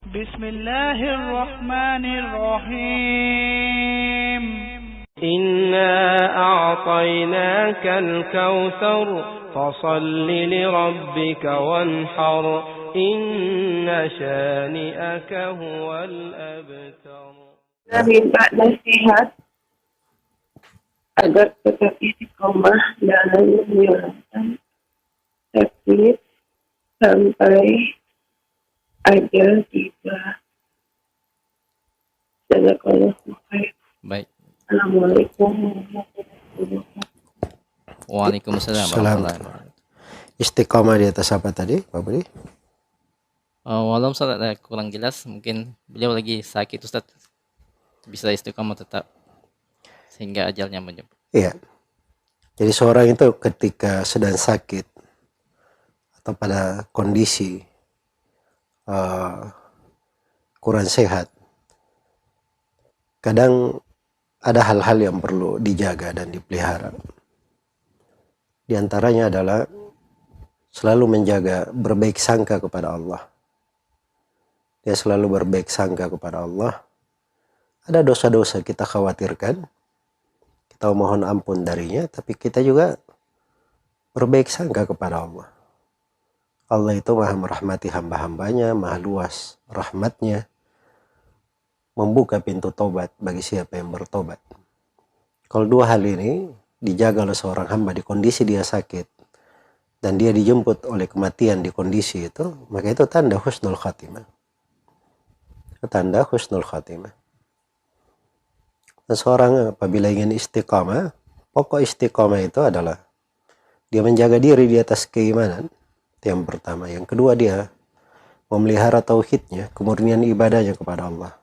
بسم الله الرحمن الرحيم إنا أعطيناك الكوثر فصل لربك وانحر إن شانئك هو الأبتر. Minta nasihat agar tetap istiqomah dalam menjalankan takdir sampai ajal tiba. Jazakallahu khair. Baik. Assalamualaikum warahmatullahi wabarakatuh. Waalaikumsalam warahmatullahi wabarakatuh. Istiqamah di atas apa tadi, Pak Budi? Walau Ustaz kurang jelas, mungkin beliau lagi sakit Ustaz. Bisa istiqamah tetap sehingga ajalnya menjemput. Iya. Jadi seorang itu ketika sedang sakit atau pada kondisi kurang sehat, kadang ada hal-hal yang perlu dijaga dan dipelihara. Di antaranya adalah selalu menjaga berbaik sangka kepada Allah. Dia selalu berbaik sangka kepada Allah. Ada dosa-dosa kita khawatirkan, kita mohon ampun darinya, tapi kita juga berbaik sangka kepada Allah. Allah itu maha merahmati hamba-hambanya, maha luas rahmatnya, membuka pintu tobat bagi siapa yang bertobat. Kalau dua hal ini dijaga oleh seorang hamba di kondisi dia sakit, dan dia dijemput oleh kematian di kondisi itu, maka itu tanda husnul khatimah. Tanda husnul khatimah. Dan seorang apabila ingin istiqamah, pokok istiqamah itu adalah dia menjaga diri di atas keimanan. Itu yang pertama. Yang kedua, dia memelihara tauhidnya, kemurnian ibadahnya kepada Allah.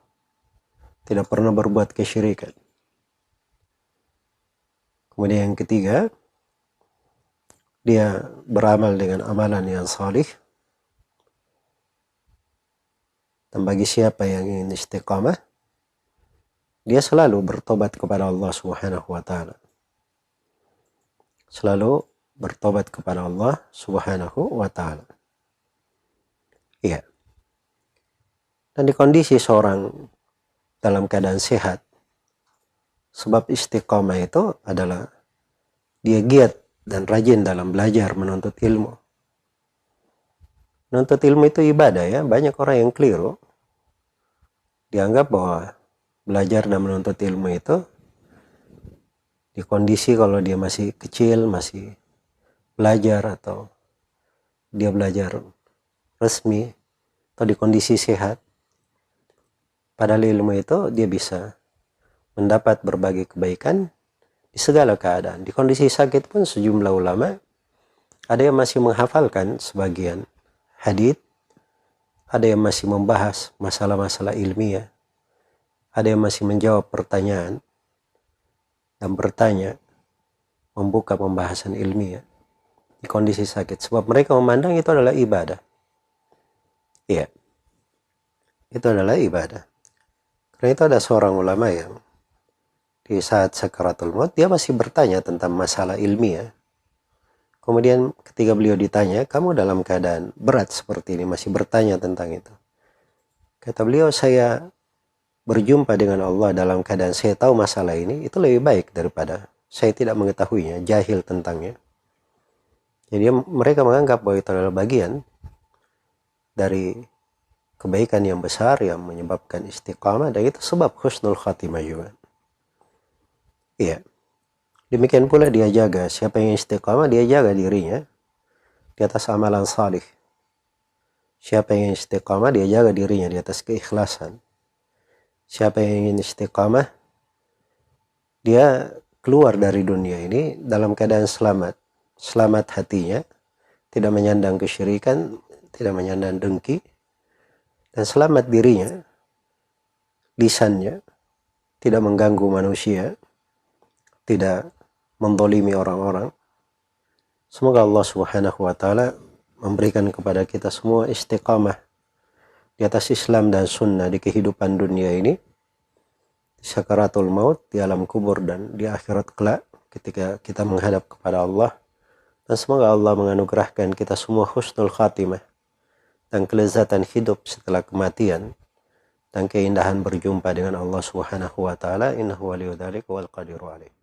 Tidak pernah berbuat kesyirikan. Kemudian yang ketiga, dia beramal dengan amalan yang salih. Dan bagi siapa yang ingin istiqamah, dia selalu bertobat kepada Allah Subhanahu wa taala. Selalu bertobat kepada Allah Subhanahu wa taala. Iya. Dan di kondisi seorang dalam keadaan sehat, sebab istiqamah itu adalah dia giat dan rajin dalam belajar menuntut ilmu. Menuntut ilmu itu ibadah ya. Banyak orang yang keliru. Dianggap bahwa belajar dan menuntut ilmu itu di kondisi kalau dia masih kecil, masih belajar, atau dia belajar resmi, atau di kondisi sehat. Padahal ilmu itu dia bisa mendapat berbagai kebaikan di segala keadaan. Di kondisi sakit pun sejumlah ulama ada yang masih menghafalkan sebagian hadits, ada yang masih membahas masalah-masalah ilmiah, ada yang masih menjawab pertanyaan dan bertanya, membuka pembahasan ilmiah di kondisi sakit. Sebab mereka memandang itu adalah ibadah. Iya, itu adalah ibadah. Karena itu ada seorang ulama yang di saat sakaratul maut dia masih bertanya tentang masalah ilmiah. Kemudian ketika beliau ditanya, kamu dalam keadaan berat seperti ini masih bertanya tentang itu. Kata beliau, saya berjumpa dengan Allah dalam keadaan saya tahu masalah ini, itu lebih baik daripada saya tidak mengetahuinya, jahil tentangnya. Jadi mereka menganggap bahwa itu adalah bagian dari kebaikan yang besar yang menyebabkan istiqamah, dan itu sebab husnul khatimah juga. Iya. Demikian pula dia jaga, siapa yang istiqamah dia jaga dirinya di atas amalan salih. Siapa yang istiqamah dia jaga dirinya di atas keikhlasan. Siapa yang ingin istiqamah, dia keluar dari dunia ini dalam keadaan selamat. Selamat hatinya, tidak menyandang kesyirikan, tidak menyandang dengki, dan selamat dirinya, lisannya, tidak mengganggu manusia, tidak mendolimi orang-orang. Semoga Allah Subhanahu wa taala memberikan kepada kita semua istiqamah di atas Islam dan sunnah di kehidupan dunia ini, di sakaratul maut, di alam kubur, dan di akhirat kelak ketika kita menghadap kepada Allah. Dan semoga Allah menganugerahkan kita semua husnul khatimah dan kelezatan hidup setelah kematian dan keindahan berjumpa dengan Allah Subhanahu wa taala. Innahu waliyudzalika wal qadiru alaih.